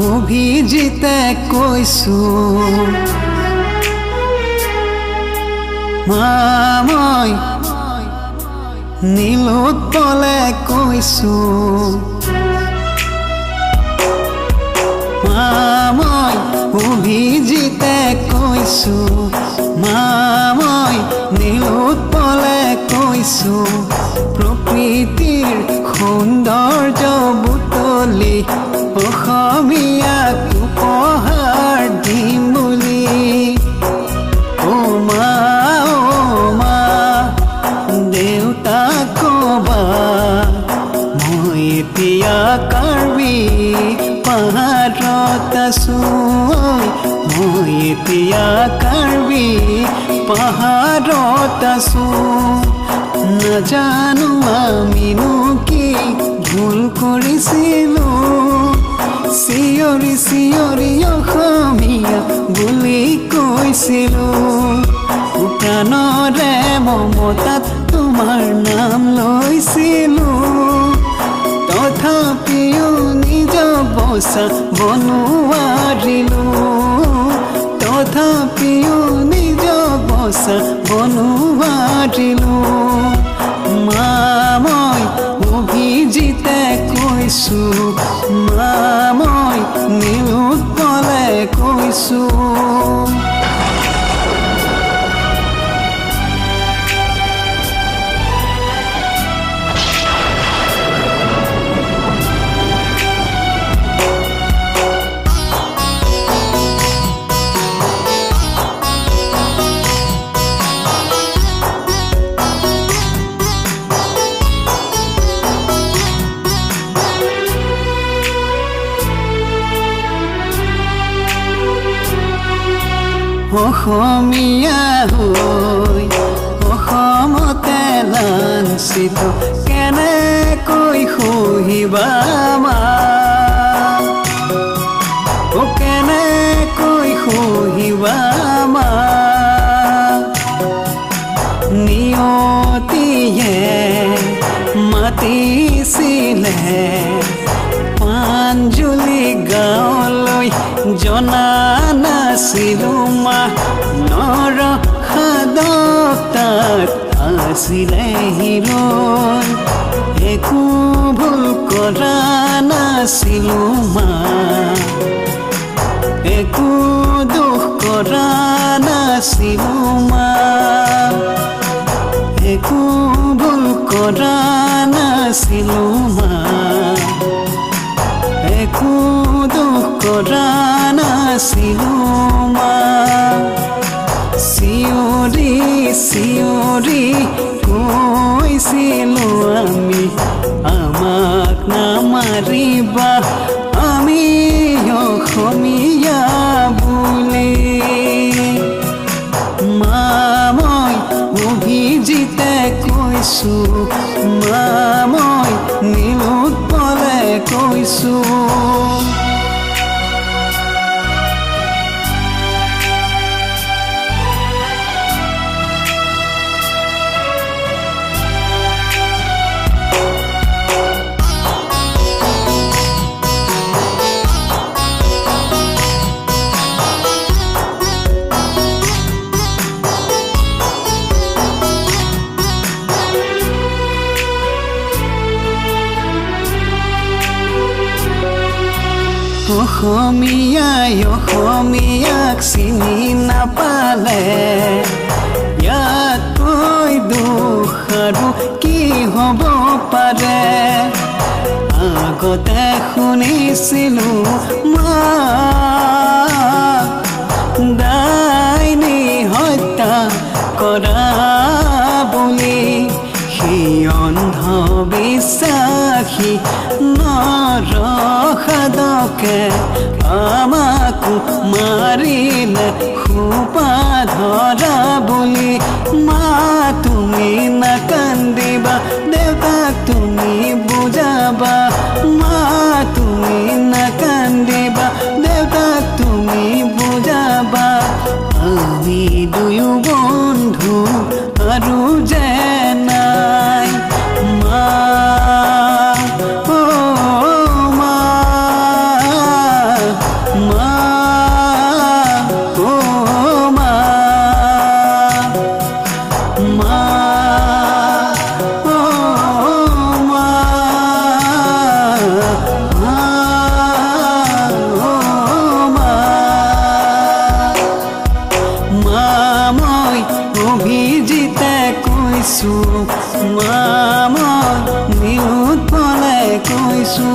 অভিজিতে কৈছো মা মই নীলোৎপলে কৈছো মা মই অভিজিতে কৈছো মা মই নীলোৎপলে কৈছো প্ৰকৃতিৰ সৌন্দৰ্য বুটলি অসমীয়াক উপহাৰ দিম বুলি অ' মা দেউতাক ক'বা মই এতিয়া কাৰ্বি পাহাৰত আছো মই এতিয়া কাৰ্বি পাহাৰত আছো নাজানো আমিনো কি ভুল কৰিছিলো চিঞৰি চিঞৰি অসমীয়া বুলি কৈছিলো প্ৰাণৰে মমতাত তোমাৰ নাম লৈছিলো তথাপিও নিজ বচাব নোৱাৰিলো তথাপিও নিজ বচাব নোৱাৰিলো মা মই অভিজিতে কৈছো মা মই নীলোৎপলে কৈছো অসমীয়া হৈ অসমতে লাঞ্চিত কেনেকৈ সহিবা মা কেনেকৈ সহিবা মা নিয়তিয়ে মাতিছিলে পাঞ্জুলি গাঁৱলৈ জনা নাছিলো মা নৰসাদক তাত আছিলে হিৰণ একো ভুল কৰা নাছিলো মা একো দুখ কৰা নাছিলো মা একো ভুল কৰা নাছিলো মা একো দুখ কৰা নাছিলো মা চিঞৰি চিঞৰি কৈছিলো আমি আমাক নামাৰিবা আমি অসমীয়া বুলি মা মই অভিজিতে কৈছো মা মই নীলোৎপলে কৈছো অসমীয়াই অসমীয়াক চিনি নাপালে ইয়াতকৈ দুখ আৰু কি হ'ব পাৰে আগতে শুনিছিলো মা ডাইনী হত্যা কৰা বুলি সেই অন্ধবিশ্বাসী নৰসাদকে আমাকো মাৰিলে সোপা ধৰা বুলি মা তুমি নাকান্দিবা দেউতাক তুমি বুজাবা মা তুমি নাকান্দিবা দেউতাক তুমি বুজাবা আমি দুয়ো বন্ধু আৰু যে নাই মা কৈছো মা মই নিউত পলাই কৈছো